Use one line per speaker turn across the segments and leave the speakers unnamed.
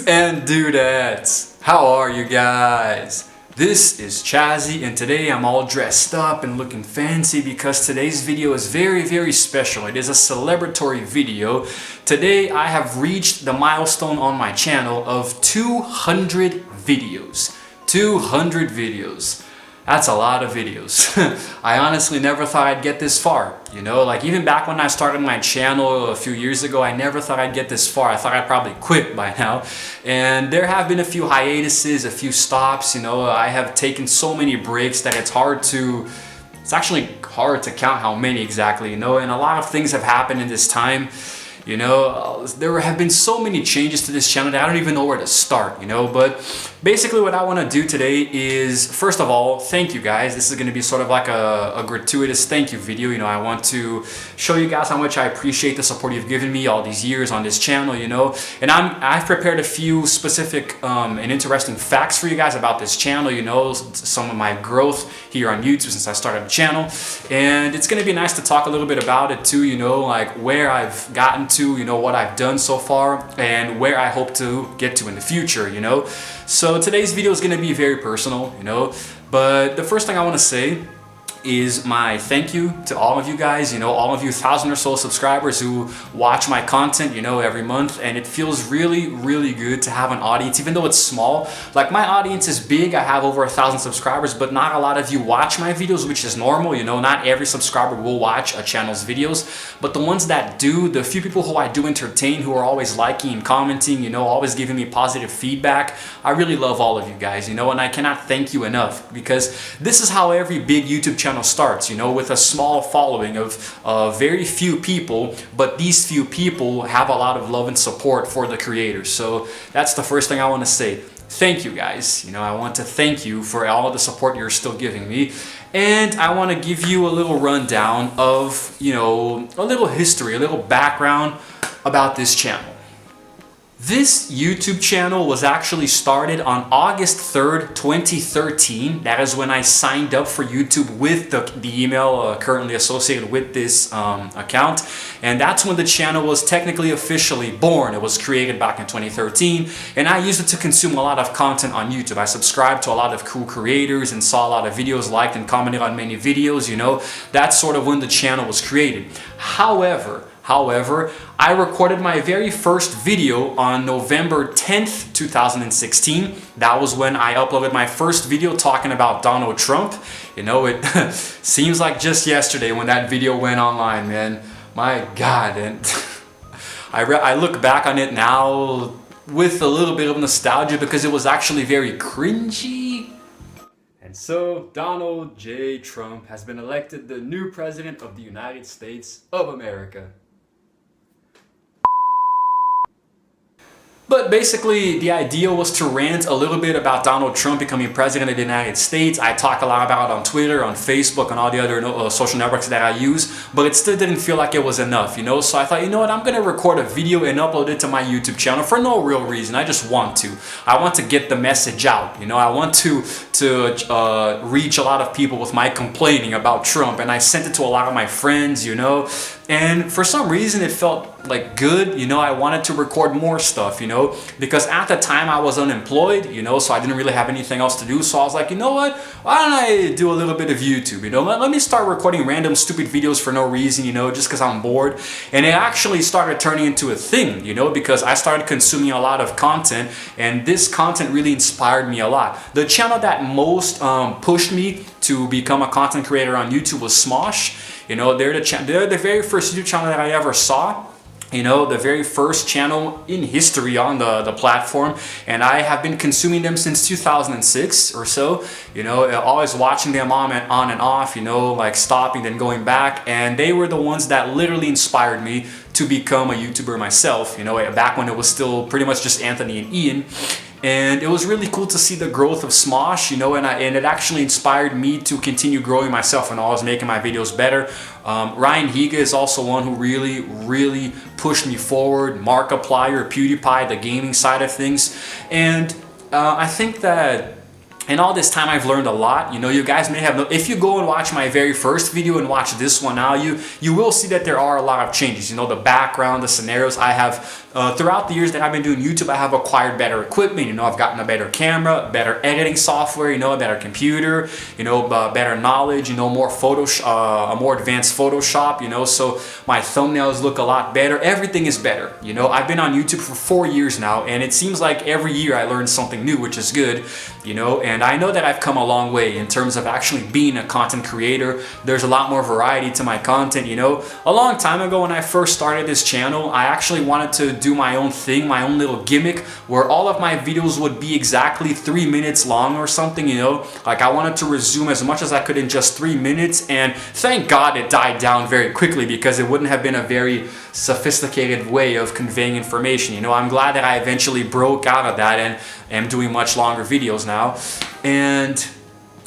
Dudes and dudettes, how are you guys? This is Chazzy and today I'm all dressed up and looking fancy because today's video is very special. It is a celebratory video. Today I have reached the milestone on my channel of 200 videos. 200 videos. That's a lot of videos. I honestly never thought I'd get this far. You know, like even back when I started my channel a few years ago, I never thought I'd get this far. I thought I'd probably quit by now. And there have been a few hiatuses, a few stops. You know, I have taken so many breaks that it's actually hard to count how many exactly, you know, and a lot of things have happened in this time. You know, there have been so many changes to this channel that I don't even know where to start, you know, but basically what I want to do today is, first of all, thank you guys. This is going to be sort of like a gratuitous thank you video. You know, I want to show you guys how much I appreciate the support you've given me all these years on this channel, you know, and I've prepared a few specific and interesting facts for you guys about this channel, you know, some of my growth here on YouTube since I started the channel, and it's going to be nice to talk a little bit about it too, you know, like where I've gotten to, you know, what I've done so far and where I hope to get to in the future, you know. So today's video is going to be very personal, you know, but the first thing I want to say is my thank you to all of you guys, you know, all of you 1,000 or so subscribers who watch my content, you know, every month, and it feels really good to have an audience, even though it's small. Like my audience is big, I have over 1,000 subscribers, but not a lot of you watch my videos, which is normal, you know, not every subscriber will watch a channel's videos, but the ones that do, the few people who I do entertain, who are always liking and commenting, you know, always giving me positive feedback, I really love all of you guys, you know, and I cannot thank you enough, because this is how every big YouTube channel starts, you know, with a small following of very few people, but these few people have a lot of love and support for the creators. So that's the first thing I want to say. Thank you guys. You know, I want to thank you for all of the support you're still giving me. And I want to give you a little rundown of, you know, a little history, a little background about this channel. This YouTube channel was actually started on August 3rd, 2013. That is when I signed up for YouTube with the email currently associated with this account. And that's when the channel was technically officially born. It was created back in 2013. And I used it to consume a lot of content on YouTube. I subscribed to a lot of cool creators and saw a lot of videos, liked and commented on many videos, you know. That's sort of when the channel was created. However, I recorded my very first video on November 10th, 2016. That was when I uploaded my first video talking about Donald Trump. You know, it seems like just yesterday when that video went online, man. My God, and I look back on it now with a little bit of nostalgia because it was actually very cringy. And so, Donald J. Trump has been elected the new president of the United States of America. But basically, the idea was to rant a little bit about Donald Trump becoming president of the United States. I talk a lot about it on Twitter, on Facebook, and all the other social networks that I use, but it still didn't feel like it was enough, you know? So I thought, you know what, I'm gonna record a video and upload it to my YouTube channel for no real reason. I just want to. I want to get the message out, you know? I want to reach a lot of people with my complaining about Trump, and I sent it to a lot of my friends, you know? And for some reason it felt like good, you know, I wanted to record more stuff, you know, because at the time I was unemployed, you know, so I didn't really have anything else to do. So I was like, you know what, why don't I do a little bit of YouTube, you know, let me start recording random stupid videos for no reason, you know, just because I'm bored. And it actually started turning into a thing, you know, because I started consuming a lot of content, and this content really inspired me a lot. The channel that most pushed me to become a content creator on YouTube was Smosh. You know, they're the very first YouTube channel that I ever saw. You know, the very first channel in history on the platform, and I have been consuming them since 2006 or so, you know, always watching them on and off, you know, like stopping then going back, and they were the ones that literally inspired me to become a YouTuber myself, you know, back when it was still pretty much just Anthony and Ian. And it was really cool to see the growth of Smosh, you know, and it actually inspired me to continue growing myself and always making my videos better. Ryan Higa is also one who really pushed me forward. Markiplier, PewDiePie, the gaming side of things. And I think that And all this time I've learned a lot. You know, you guys may have, if you go and watch my very first video and watch this one now, you will see that there are a lot of changes. You know, the background, the scenarios I have, throughout the years that I've been doing YouTube, I have acquired better equipment. You know, I've gotten a better camera, better editing software, you know, a better computer, you know, better knowledge, you know, more a more advanced Photoshop, you know, so my thumbnails look a lot better. Everything is better. You know, I've been on YouTube for 4 years now, and it seems like every year I learn something new, which is good, you know, and I know that I've come a long way in terms of actually being a content creator. There's a lot more variety to my content, you know. A long time ago when I first started this channel, I actually wanted to do my own thing, my own little gimmick, where all of my videos would be exactly 3 minutes long or something, you know. Like I wanted to resume as much as I could in just 3 minutes, and thank God it died down very quickly, because it wouldn't have been a very sophisticated way of conveying information. You know, I'm glad that I eventually broke out of that and am doing much longer videos now. And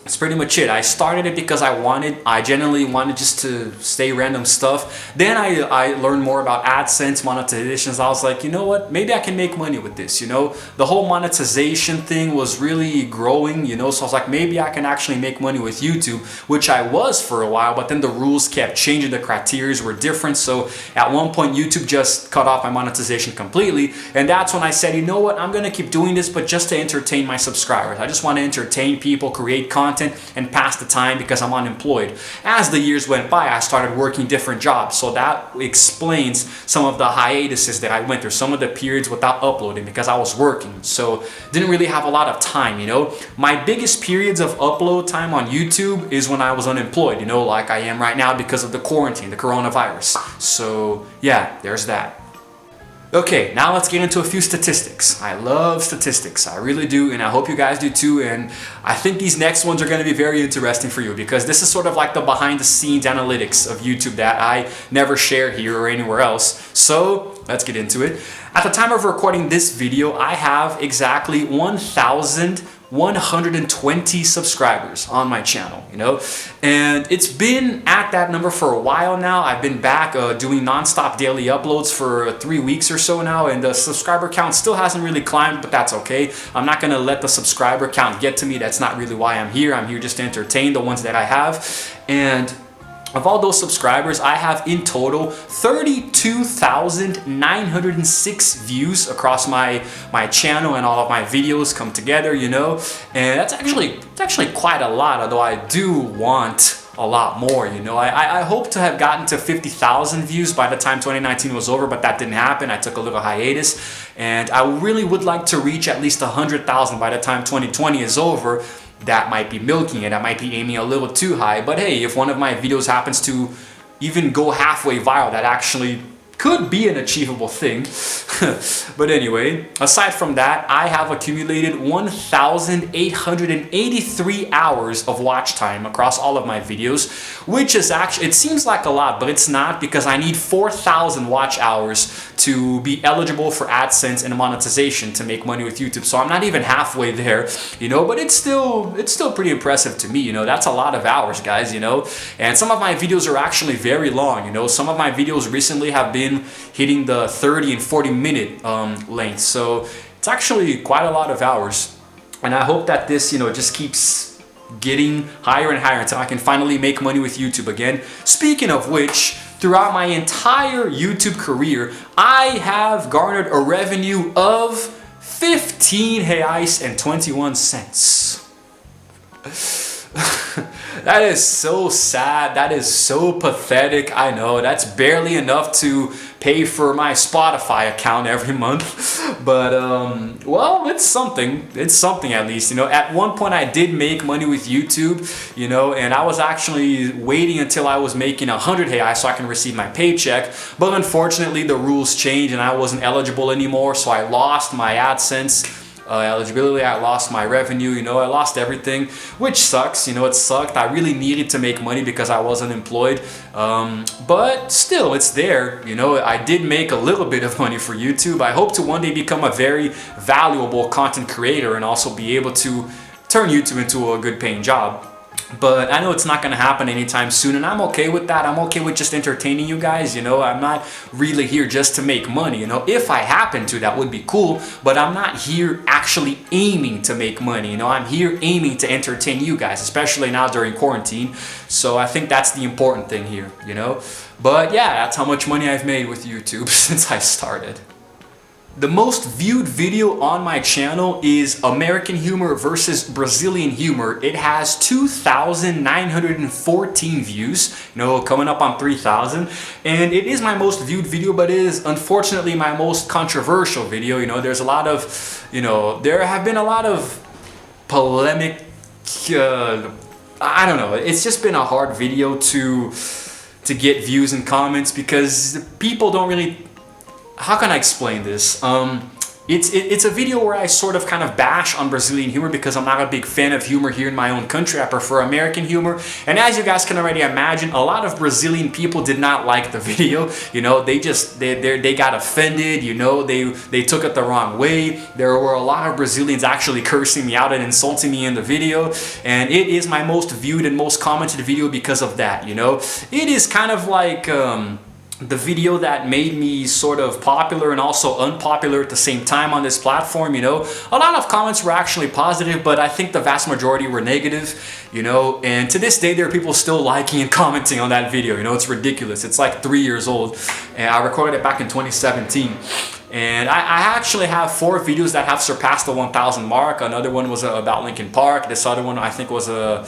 that's pretty much it. I started it because I genuinely wanted just to say random stuff. Then I learned more about AdSense, monetizations. I was like, you know what, maybe I can make money with this, you know. The whole monetization thing was really growing, you know, so I was like, maybe I can actually make money with YouTube, which I was for a while, but then the rules kept changing, the criteria were different. So at one point YouTube just cut off my monetization completely, and that's when I said, you know what, I'm gonna keep doing this, but just to entertain my subscribers. I just want to entertain people, create content, and pass the time because I'm unemployed. As the years went by, I started working different jobs, so that explains some of the hiatuses that I went through, some of the periods without uploading because I was working, so didn't really have a lot of time, you know. My biggest periods of upload time on YouTube is when I was unemployed, you know, like I am right now because of the quarantine, the coronavirus. So yeah, there's that. Okay, now let's get into a few statistics. I love statistics, I really do, and I hope you guys do too, and I think these next ones are going to be very interesting for you, because this is sort of like the behind the scenes analytics of YouTube that I never share here or anywhere else. So let's get into it. At the time of recording this video, I have exactly 1,120 subscribers on my channel, you know, and it's been at that number for a while now. I've been back doing non-stop daily uploads for 3 weeks or so now, and the subscriber count still hasn't really climbed, but that's okay. I'm not gonna let the subscriber count get to me. That's not really why I'm here. I'm here just to entertain the ones that I have. And of all those subscribers, I have in total 32,906 views across my channel, and all of my videos come together, you know, and that's actually quite a lot, although I do want a lot more, you know. I hope to have gotten to 50,000 views by the time 2019 was over, but that didn't happen. I took a little hiatus, and I really would like to reach at least 100,000 by the time 2020 is over. That might be milking it, I might be aiming a little too high, but hey, if one of my videos happens to even go halfway viral, that actually could be an achievable thing. But anyway, aside from that, I have accumulated 1,883 hours of watch time across all of my videos, which is actually, it seems like a lot, but it's not, because I need 4,000 watch hours to be eligible for AdSense and monetization to make money with YouTube. So I'm not even halfway there, you know, but it's still pretty impressive to me, you know. That's a lot of hours, guys, you know. And some of my videos are actually very long, you know. Some of my videos recently have been hitting the 30 and 40 minute length, so it's actually quite a lot of hours, and I hope that this, you know, just keeps getting higher and higher until I can finally make money with YouTube again. Speaking of which, throughout my entire YouTube career, I have garnered a revenue of 15 reais and 21 cents. That is so sad. That is so pathetic. I know that's barely enough to pay for my Spotify account every month, but well, it's something. It's something at least, you know. At one point I did make money with YouTube, you know, and I was actually waiting until I was making 100 reais so I can receive my paycheck, but unfortunately the rules changed and I wasn't eligible anymore, so I lost my AdSense eligibility, I lost my revenue, you know, I lost everything, which sucks, you know. It sucked. I really needed to make money because I wasn't employed, but still, it's there, you know. I did make a little bit of money for YouTube. I hope to one day become a very valuable content creator and also be able to turn YouTube into a good paying job. But I know it's not going to happen anytime soon, and I'm okay with that. I'm okay with just entertaining you guys, you know. I'm not really here just to make money, you know. If I happen to, that would be cool, but I'm not here actually aiming to make money, you know. I'm here aiming to entertain you guys, especially now during quarantine. So I think that's the important thing here, you know. But yeah, that's how much money I've made with YouTube since I started. The most viewed video on my channel is American humor versus Brazilian humor. It has 2,914 views, you know, coming up on 3,000. And it is my most viewed video, but it is unfortunately my most controversial video. You know, there's a lot of, you know, there have been a lot of polemic, I don't know, it's just been a hard video to get views and comments because people don't really, how can I explain this? It's a video where I sort of kind of bash on Brazilian humor because I'm not a big fan of humor here in my own country. I prefer American humor. And as you guys can already imagine, a lot of Brazilian people did not like the video. You know, they got offended, you know, they took it the wrong way. There were a lot of Brazilians actually cursing me out and insulting me in the video. And it is my most viewed and most commented video because of that, you know. It is kind of like the video that made me sort of popular and also unpopular at the same time on this platform, you know. A lot of comments were actually positive, but I think the vast majority were negative, you know. And to this day, there are people still liking and commenting on that video, you know. It's ridiculous. It's like 3 years old, and I recorded it back in 2017. And I actually have 4 videos that have surpassed the 1,000 mark. Another one was about Linkin Park. This other one I think was a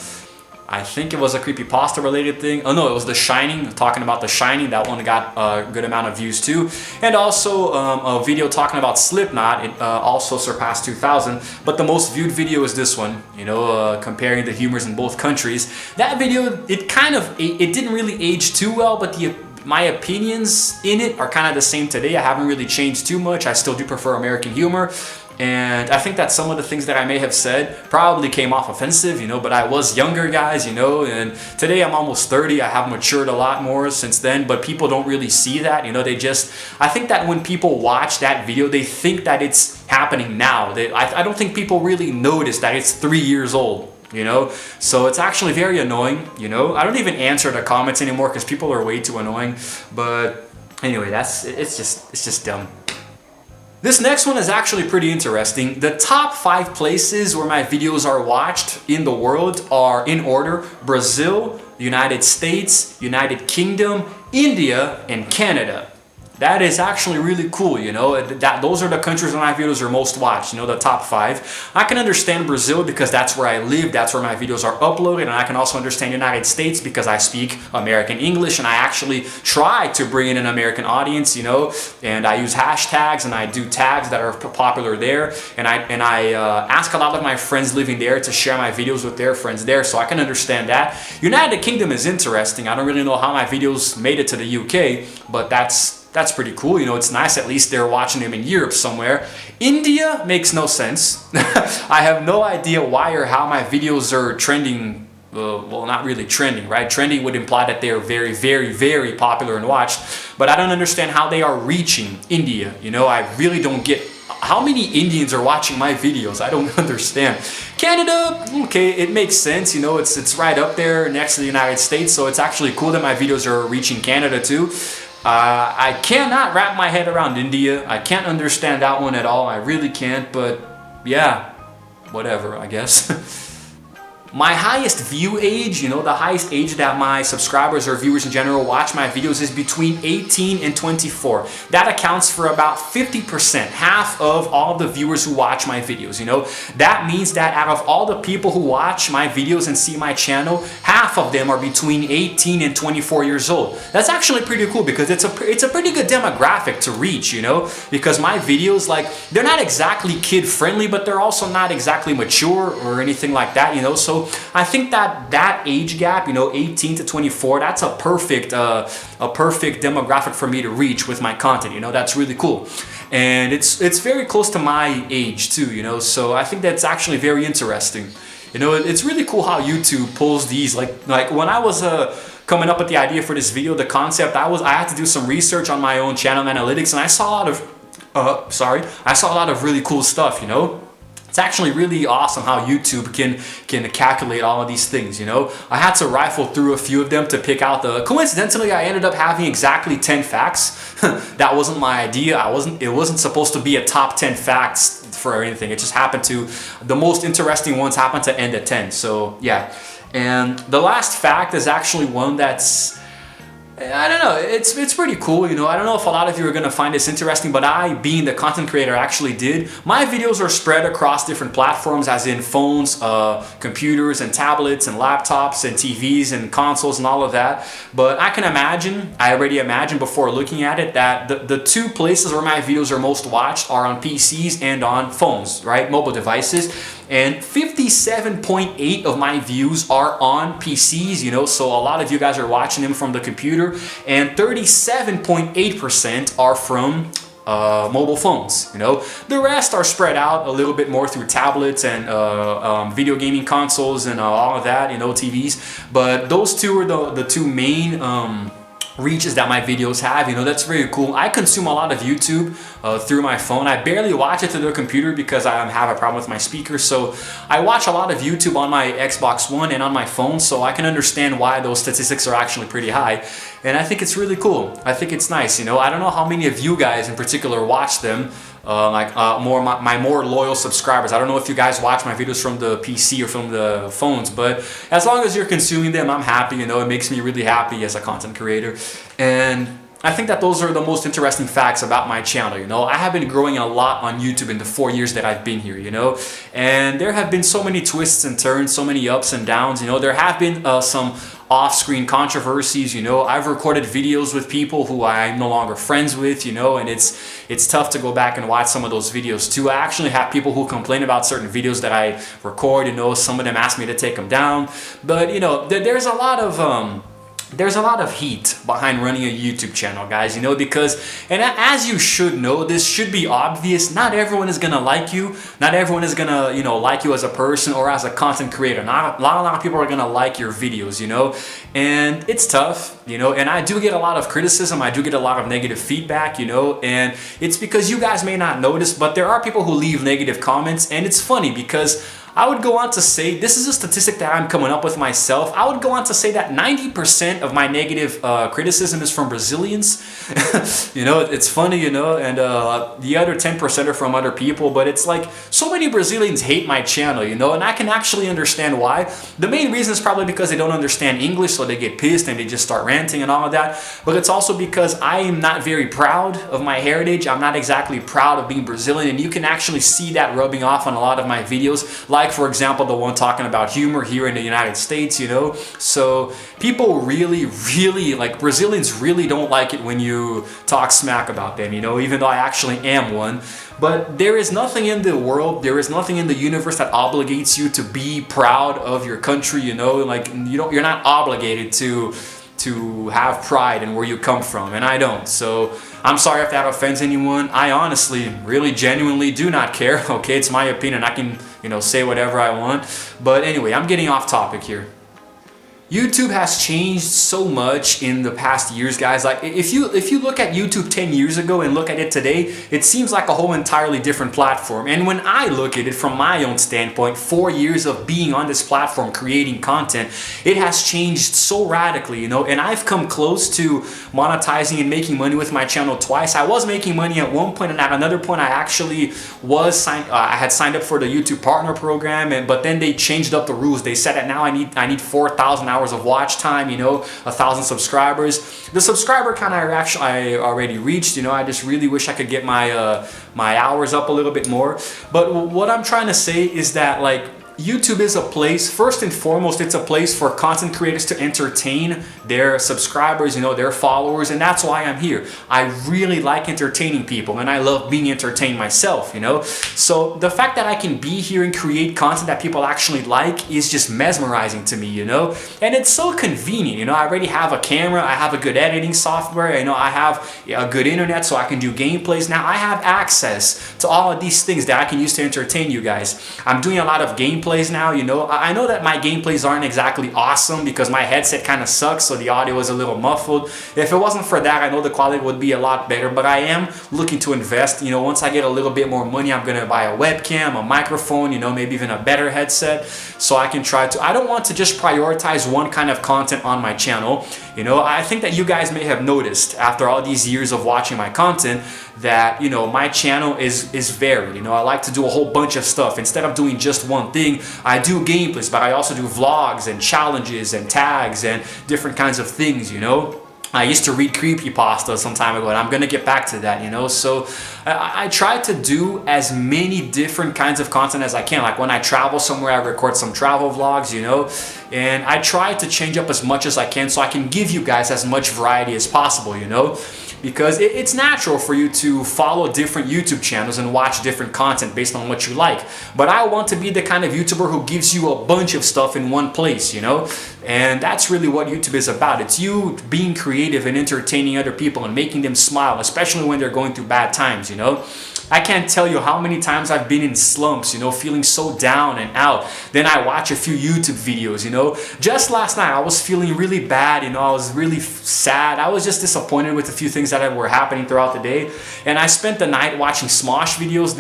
creepypasta related thing. Oh no, it was The Shining, talking about The Shining. That one got a good amount of views too. And also a video talking about Slipknot. It also surpassed 2,000. But the most viewed video is this one, you know, comparing the humors in both countries. That video, it didn't really age too well, but my opinions in it are kind of the same today. I haven't really changed too much. I still do prefer American humor. And I think that some of the things that I may have said probably came off offensive, you know, but I was younger, guys, you know, and today I'm almost 30. I have matured a lot more since then, but people don't really see that, you know. I think that when people watch that video, they think that it's happening now. I don't think people really notice that it's 3 years old, you know. So it's actually very annoying, you know. I don't even answer the comments anymore because people are way too annoying. But anyway, it's just dumb. This next one is actually pretty interesting. The top 5 places where my videos are watched in the world are in order: Brazil, United States, United Kingdom, India, and Canada. That is actually really cool, you know. Those are the countries where my videos are most watched, you know, the top 5. I can understand Brazil because that's where I live, that's where my videos are uploaded, and I can also understand United States because I speak American English and I actually try to bring in an American audience, you know, and I use hashtags and I do tags that are popular there, and I ask a lot of my friends living there to share my videos with their friends there, so I can understand that. United Kingdom is interesting. I don't really know how my videos made it to the UK, but that's pretty cool, you know. It's nice, at least they're watching them in Europe somewhere. India makes no sense. I have no idea why or how my videos are trending. Well, not really trending, right? Trending would imply that they are very, very, very popular and watched, but I don't understand how they are reaching India, you know. I really don't get how many Indians are watching my videos. I don't understand. Canada, okay, it makes sense, you know. It's right up there next to the United States, so it's actually cool that my videos are reaching Canada too. I cannot wrap my head around India. I can't understand that one at all. I really can't, but yeah, whatever, I guess. My highest view age, you know, the highest age that my subscribers or viewers in general watch my videos is between 18 and 24. That accounts for about 50%, half of all the viewers who watch my videos, you know. That means that out of all the people who watch my videos and see my channel, half of them are between 18 and 24 years old. That's actually pretty cool because it's a pretty good demographic to reach, you know, because my videos, like, they're not exactly kid friendly, but they're also not exactly mature or anything like that, you know. So I think that age gap, you know, 18 to 24, that's a perfect demographic for me to reach with my content, you know. That's really cool. And it's very close to my age too, you know. So I think that's actually very interesting. You know, it's really cool how YouTube pulls these, like when I was coming up with the idea for this video, the concept, I had to do some research on my own channel analytics, and I saw a lot of really cool stuff, you know. It's actually really awesome how YouTube can calculate all of these things, you know. I had to rifle through a few of them to pick out coincidentally I ended up having exactly 10 facts. That wasn't my idea. It wasn't supposed to be a top 10 facts for anything. It just happened to, the most interesting ones happened to end at 10. So yeah. And the last fact is actually one that's, I don't know, it's pretty cool, you know. I don't know if a lot of you are gonna find this interesting, but I, being the content creator, actually did. My videos are spread across different platforms, as in phones, computers and tablets and laptops and TVs and consoles and all of that. But I can imagine, I already imagined before looking at it, that the two places where my videos are most watched are on PCs and on phones, right? Mobile devices. And 57.8 of my views are on PCs, you know, so a lot of you guys are watching them from the computer, and 37.8% are from mobile phones, you know. The rest are spread out a little bit more through tablets and video gaming consoles and all of that, you know, TVs. But those two are the two main reaches that my videos have, you know. That's very cool. I consume a lot of YouTube through my phone. I barely watch it through the computer because I have a problem with my speakers. So I watch a lot of YouTube on my Xbox One and on my phone, so I can understand why those statistics are actually pretty high. And I think it's really cool. I think it's nice, you know. I don't know how many of you guys in particular watch them. My more loyal subscribers. I don't know if you guys watch my videos from the PC or from the phones, but as long as you're consuming them, I'm happy, you know. It makes me really happy as a content creator. And I think that those are the most interesting facts about my channel, you know. I have been growing a lot on YouTube in the 4 years that I've been here, you know, and there have been so many twists and turns, so many ups and downs, you know. There have been some off-screen controversies, you know. I've recorded videos with people who I'm no longer friends with, you know, and it's tough to go back and watch some of those videos too. I actually have people who complain about certain videos that I record, you know. Some of them ask me to take them down, but you know, there's a lot of heat behind running a YouTube channel, guys, you know, because, and as you should know, this should be obvious, not everyone is gonna like you. Not everyone is gonna, you know, like you as a person or as a content creator. Not a lot of people are gonna like your videos, you know, and it's tough, you know, and I do get a lot of criticism. I do get a lot of negative feedback, you know, and it's because you guys may not notice, but there are people who leave negative comments, and it's funny because I would go on to say, this is a statistic that I'm coming up with myself, I would go on to say that 90% of my negative criticism is from Brazilians. You know, it's funny, you know, and the other 10% are from other people, but it's like, so many Brazilians hate my channel, you know, and I can actually understand why. The main reason is probably because they don't understand English, so they get pissed and they just start ranting and all of that, but it's also because I am not very proud of my heritage. I'm not exactly proud of being Brazilian, and you can actually see that rubbing off on a lot of my videos, like for example the one talking about humor here in the United States, you know. So people really like, Brazilians really don't like it when you talk smack about them, you know, even though I actually am one. But there is nothing in the world, there is nothing in the universe that obligates you to be proud of your country, you know. Like, you're not obligated to have pride in where you come from, and I don't. So I'm sorry if that offends anyone. I honestly, really genuinely do not care. Okay, it's my opinion. I can, you know, say whatever I want. But anyway, I'm getting off topic here. YouTube has changed so much in the past years, guys. Like, if you look at YouTube 10 years ago and look at it today, it seems like a whole entirely different platform. And when I look at it from my own standpoint, 4 years of being on this platform creating content, it has changed so radically, you know. And I've come close to monetizing and making money with my channel twice. I was making money at one point, and at another point I actually was I had signed up for the YouTube Partner Program, but then they changed up the rules. They said that now I need 4,000 hours of watch time, you know, 1,000 subscribers. The subscriber count I already reached, you know. I just really wish I could get my my hours up a little bit more. But what I'm trying to say is that, like, YouTube is a place, first and foremost, it's a place for content creators to entertain their subscribers, you know, their followers, and that's why I'm here. I really like entertaining people, and I love being entertained myself, you know. So the fact that I can be here and create content that people actually like is just mesmerizing to me, you know. And it's so convenient, you know. I already have a camera, I have a good editing software, you know, I have a good internet so I can do gameplays. Now I have access to all of these things that I can use to entertain you guys. I'm doing a lot of gameplay gameplays now, you know. I know that my gameplays aren't exactly awesome because my headset kind of sucks, so the audio is a little muffled. If it wasn't for that, I know the quality would be a lot better, but I am looking to invest. You know, once I get a little bit more money, I'm gonna buy a webcam, a microphone, you know, maybe even a better headset, so I can try to, I don't want to just prioritize one kind of content on my channel. You know, I think that you guys may have noticed after all these years of watching my content that, you know, my channel is varied. You know, I like to do a whole bunch of stuff. Instead of doing just one thing, I do gameplays, but I also do vlogs and challenges and tags and different kinds of things, you know. I used to read creepypasta some time ago, and I'm gonna get back to that, you know. So I try to do as many different kinds of content as I can. Like when I travel somewhere, I record some travel vlogs, you know, and I try to change up as much as I can so I can give you guys as much variety as possible, you know. Because it's natural for you to follow different YouTube channels and watch different content based on what you like. But I want to be the kind of YouTuber who gives you a bunch of stuff in one place, you know? And that's really what YouTube is about. It's you being creative and entertaining other people and making them smile, especially when they're going through bad times, you know? I can't tell you how many times I've been in slumps, you know, feeling so down and out. Then I watch a few YouTube videos, you know. Just last night, I was feeling really bad, you know, I was really sad. I was just disappointed with a few things that were happening throughout the day. And I spent the night watching Smosh videos.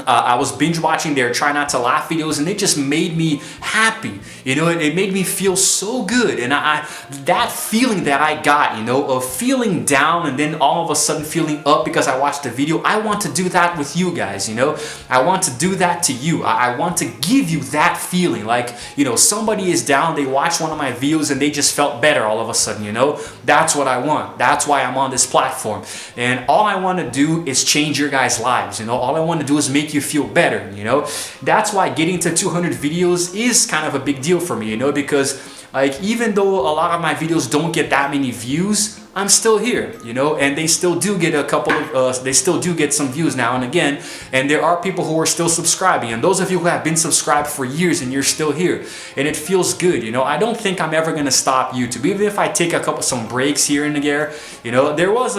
I was binge watching their Try Not to Laugh videos, and it just made me happy. You know, it made me feel so good. And that feeling that I got, you know, of feeling down and then all of a sudden feeling up because I watched the video, I want to do that with you guys, you know. I want to do that to you. I want to give you that feeling. Like, you know, somebody is down, they watched one of my videos and they just felt better all of a sudden, you know. That's what I want. That's why I'm on this platform. And all I want to do is change your guys' lives, you know. All I want to do is make you feel better, you know. That's why getting to 200 videos is kind of a big deal for me, you know, because like even though a lot of my videos don't get that many views, I'm still here, you know, and they still do get a couple of they still do get some views now and again, and there are people who are still subscribing, and those of you who have been subscribed for years and you're still here, and it feels good, you know. I don't think I'm ever gonna stop YouTube, even if I take some breaks here and there, you know. There was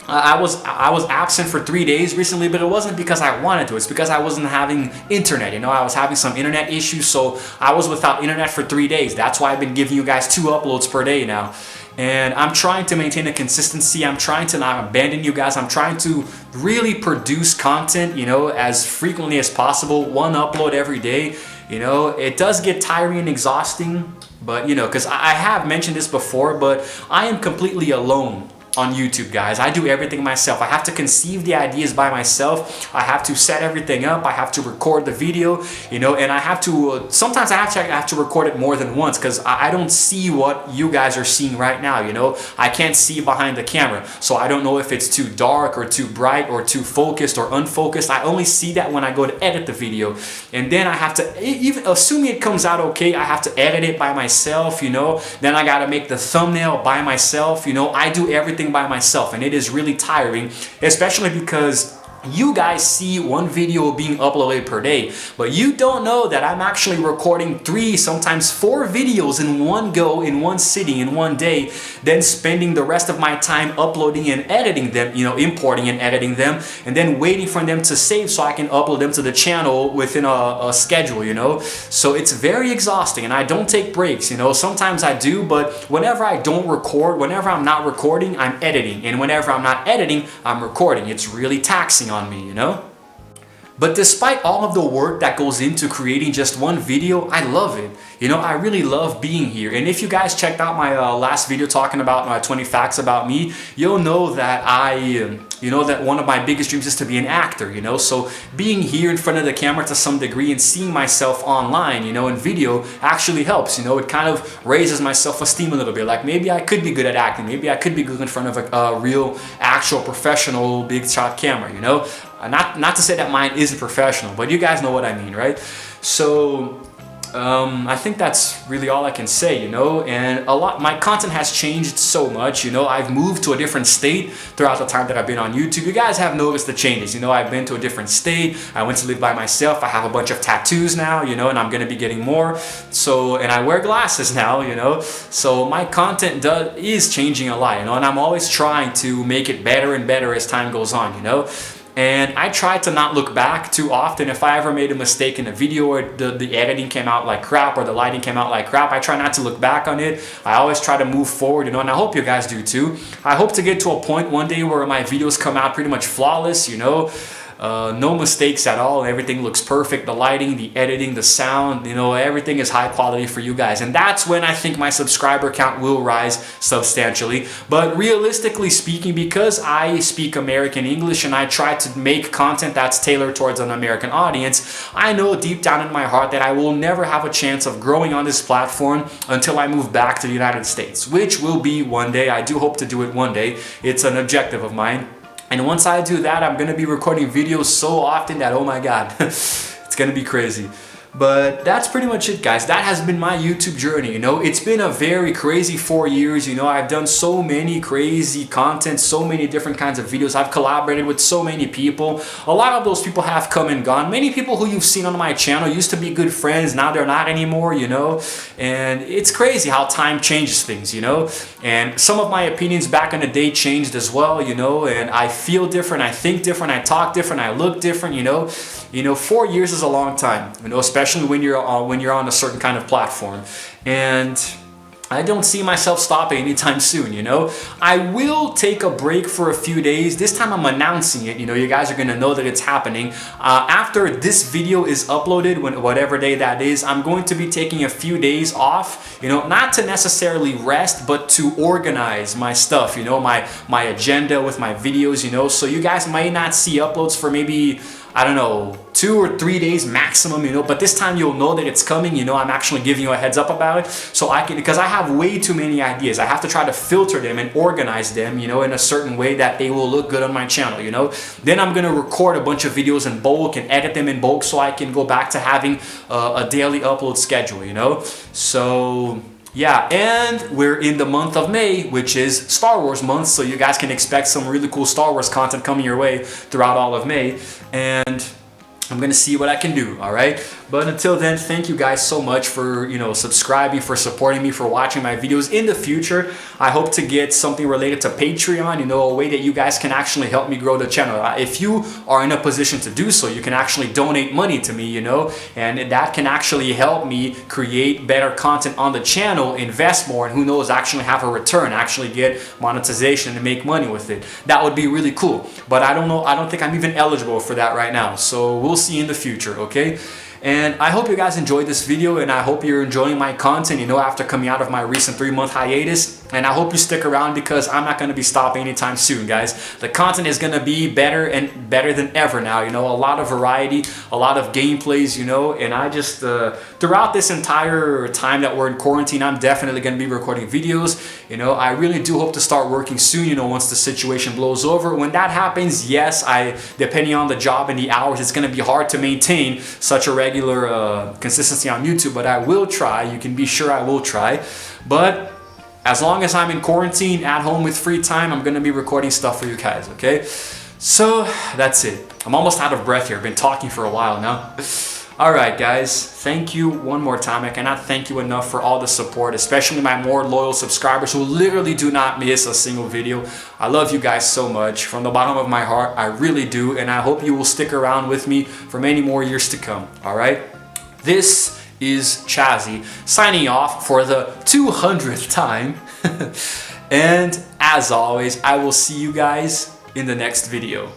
I was absent for 3 days recently, but it wasn't because I wanted to. It's because I wasn't having internet, you know. I was having some internet issues, so I was without internet for 3 days. That's why I've been giving you guys 2 uploads per day now. And I'm trying to maintain a consistency. I'm trying to not abandon you guys. I'm trying to really produce content, you know, as frequently as possible. 1 upload every day. You know, it does get tiring and exhausting, but you know, because I have mentioned this before, but I am completely alone on YouTube, guys. I do everything myself. I have to conceive the ideas by myself. I have to set everything up. I have to record the video, you know, and I have to, sometimes I have to record it more than once because I don't see what you guys are seeing right now, you know. I can't see behind the camera, so I don't know if it's too dark or too bright or too focused or unfocused. I only see that when I go to edit the video, and then I have to, even assuming it comes out okay, I have to edit it by myself, you know. Then I gotta make the thumbnail by myself, you know. I do everything by myself, and it is really tiring, especially because you guys see 1 video being uploaded per day, but you don't know that I'm actually recording 3, sometimes 4 videos in one go, in one sitting, in one day, then spending the rest of my time uploading and editing them, you know, importing and editing them, and then waiting for them to save so I can upload them to the channel within a schedule, you know. So it's very exhausting, and I don't take breaks, you know. Sometimes I do, but whenever I don't record, whenever I'm not recording, I'm editing, and whenever I'm not editing, I'm recording. It's really taxing on me, you know. But despite all of the work that goes into creating just 1 video, I love it. You know, I really love being here. And if you guys checked out my last video talking about my 20 facts about me, you'll know that you know that one of my biggest dreams is to be an actor, you know. So being here in front of the camera to some degree and seeing myself online, you know, in video actually helps, you know. It kind of raises my self-esteem a little bit. Like maybe I could be good at acting. Maybe I could be good in front of a real, actual, professional, big shot camera, you know. Not to say that mine isn't professional, but you guys know what I mean, right? So I think that's really all I can say, you know. And my content has changed so much, you know. I've moved to a different state throughout the time that I've been on YouTube. You guys have noticed the changes, you know. I've been to a different state. I went to live by myself. I have a bunch of tattoos now, you know, and I'm gonna be getting more. So, and I wear glasses now, you know. So my content is changing a lot, you know, and I'm always trying to make it better and better as time goes on, you know. And I try to not look back too often. If I ever made a mistake in a video or the editing came out like crap or the lighting came out like crap, I try not to look back on it. I always try to move forward, you know, and I hope you guys do too. I hope to get to a point one day where my videos come out pretty much flawless, you know. No mistakes at all. Everything looks perfect. The lighting, the editing, the sound, you know, everything is high quality for you guys. And that's when I think my subscriber count will rise substantially. But realistically speaking, because I speak American English and I try to make content that's tailored towards an American audience, I know deep down in my heart that I will never have a chance of growing on this platform until I move back to the United States, which will be one day. I do hope to do it one day. It's an objective of mine. And once I do that, I'm gonna be recording videos so often that, oh my God, it's gonna be crazy. But that's pretty much it, guys. That has been my YouTube journey, you know. It's been a very crazy 4 years, you know. I've done so many crazy content, so many different kinds of videos. I've collaborated with so many people. A lot of those people have come and gone. Many people who you've seen on my channel used to be good friends. Now they're not anymore, you know. And it's crazy how time changes things, you know. And some of my opinions back in the day changed as well, you know. And I feel different, I think different, I talk different, I look different, you know. You know, 4 years is a long time, you know, especially when you're on a certain kind of platform. And I don't see myself stopping anytime soon, you know. I will take a break for a few days. This time I'm announcing it, you know, you guys are gonna know that it's happening. After this video is uploaded, whatever day that is, I'm going to be taking a few days off, you know, not to necessarily rest, but to organize my stuff, you know, my agenda with my videos, you know. So you guys might not see uploads for maybe, I don't know, 2 or 3 days maximum, you know, but this time you'll know that it's coming, you know. I'm actually giving you a heads up about it, so I can, because I have way too many ideas. I have to try to filter them and organize them, you know, in a certain way that they will look good on my channel, you know. Then I'm gonna record a bunch of videos in bulk and edit them in bulk so I can go back to having a daily upload schedule, you know. So yeah, and we're in the month of May, which is Star Wars month, so you guys can expect some really cool Star Wars content coming your way throughout all of May, and I'm gonna see what I can do, all right? But until then, thank you guys so much for, you know, subscribing, for supporting me, for watching my videos. In the future, I hope to get something related to Patreon, you know, a way that you guys can actually help me grow the channel. If you are in a position to do so, you can actually donate money to me, you know, and that can actually help me create better content on the channel, invest more, and who knows, actually have a return, actually get monetization and make money with it. That would be really cool. But I don't know, I don't think I'm even eligible for that right now. So we'll see in the future, okay? And I hope you guys enjoyed this video, and I hope you're enjoying my content, you know, after coming out of my recent 3-month hiatus. And I hope you stick around, because I'm not going to be stopping anytime soon, guys. The content is going to be better and better than ever now, you know, a lot of variety, a lot of gameplays, you know. And I just, throughout this entire time that we're in quarantine, I'm definitely going to be recording videos, you know. I really do hope to start working soon, you know, once the situation blows over. When that happens, yes, depending on the job and the hours, it's going to be hard to maintain such a regular consistency on YouTube, but I will try. You can be sure I will try. But as long as I'm in quarantine, at home with free time, I'm gonna be recording stuff for you guys, okay? So that's it. I'm almost out of breath here. I've been talking for a while now. All right, guys, thank you one more time. I cannot thank you enough for all the support, especially my more loyal subscribers who literally do not miss a single video. I love you guys so much. From the bottom of my heart, I really do, and I hope you will stick around with me for many more years to come, all right? This is Chazzy signing off for the 200th time. And as always, I will see you guys in the next video.